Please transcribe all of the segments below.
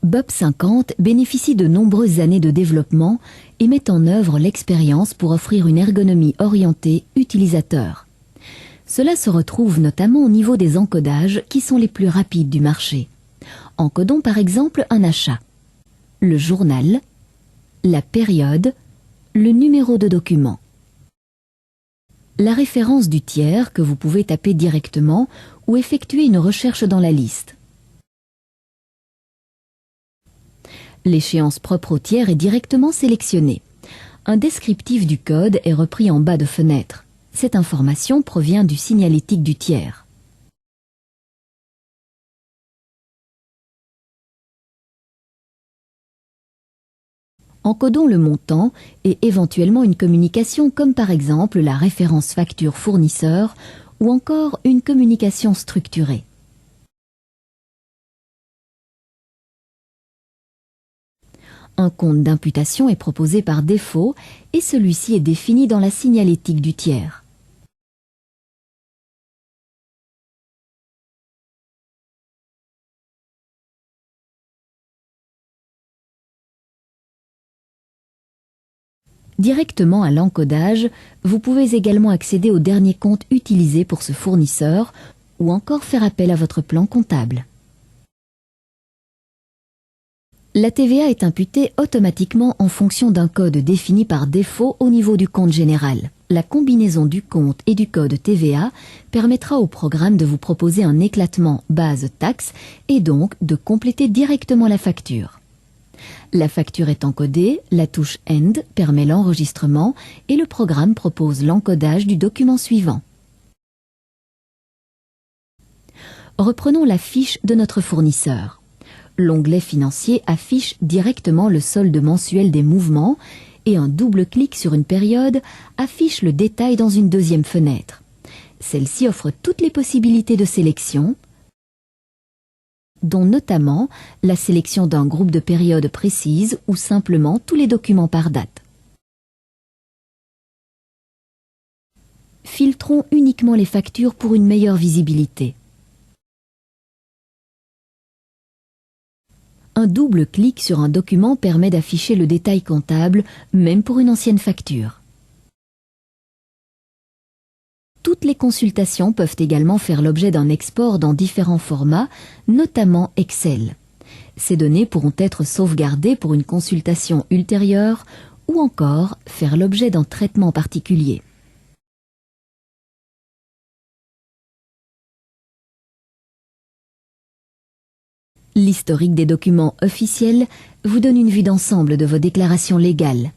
Bob 50 bénéficie de nombreuses années de développement et met en œuvre l'expérience pour offrir une ergonomie orientée utilisateur. Cela se retrouve notamment au niveau des encodages qui sont les plus rapides du marché. Encodons par exemple un achat, le journal, la période, le numéro de document. La référence du tiers que vous pouvez taper directement ou effectuer une recherche dans la liste. L'échéance propre au tiers est directement sélectionnée. Un descriptif du code est repris en bas de fenêtre. Cette information provient du signalétique du tiers. Encodons le montant et éventuellement une communication comme par exemple la référence facture fournisseur ou encore une communication structurée. Un compte d'imputation est proposé par défaut et celui-ci est défini dans la signalétique du tiers. Directement à l'encodage, vous pouvez également accéder au dernier compte utilisé pour ce fournisseur ou encore faire appel à votre plan comptable. La TVA est imputée automatiquement en fonction d'un code défini par défaut au niveau du compte général. La combinaison du compte et du code TVA permettra au programme de vous proposer un éclatement base-taxe et donc de compléter directement la facture. La facture est encodée, la touche End permet l'enregistrement et le programme propose l'encodage du document suivant. Reprenons la fiche de notre fournisseur. L'onglet financier affiche directement le solde mensuel des mouvements et un double clic sur une période affiche le détail dans une deuxième fenêtre. Celle-ci offre toutes les possibilités de sélection, dont notamment la sélection d'un groupe de périodes précises ou simplement tous les documents par date. Filtrons uniquement les factures pour une meilleure visibilité. Un double clic sur un document permet d'afficher le détail comptable, même pour une ancienne facture. Toutes les consultations peuvent également faire l'objet d'un export dans différents formats, notamment Excel. Ces données pourront être sauvegardées pour une consultation ultérieure ou encore faire l'objet d'un traitement particulier. L'historique des documents officiels vous donne une vue d'ensemble de vos déclarations légales.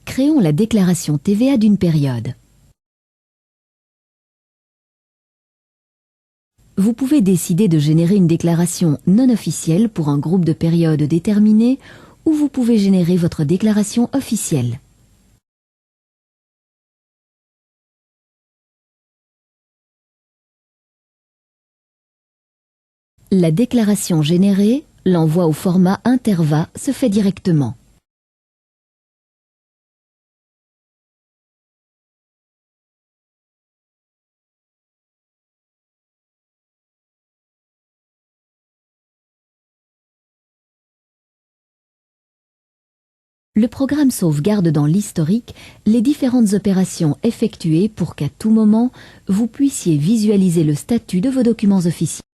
Créons la déclaration TVA d'une période. Vous pouvez décider de générer une déclaration non officielle pour un groupe de périodes déterminé ou vous pouvez générer votre déclaration officielle. La déclaration générée, l'envoi au format Interva se fait directement. Le programme sauvegarde dans l'historique les différentes opérations effectuées pour qu'à tout moment, vous puissiez visualiser le statut de vos documents officiels.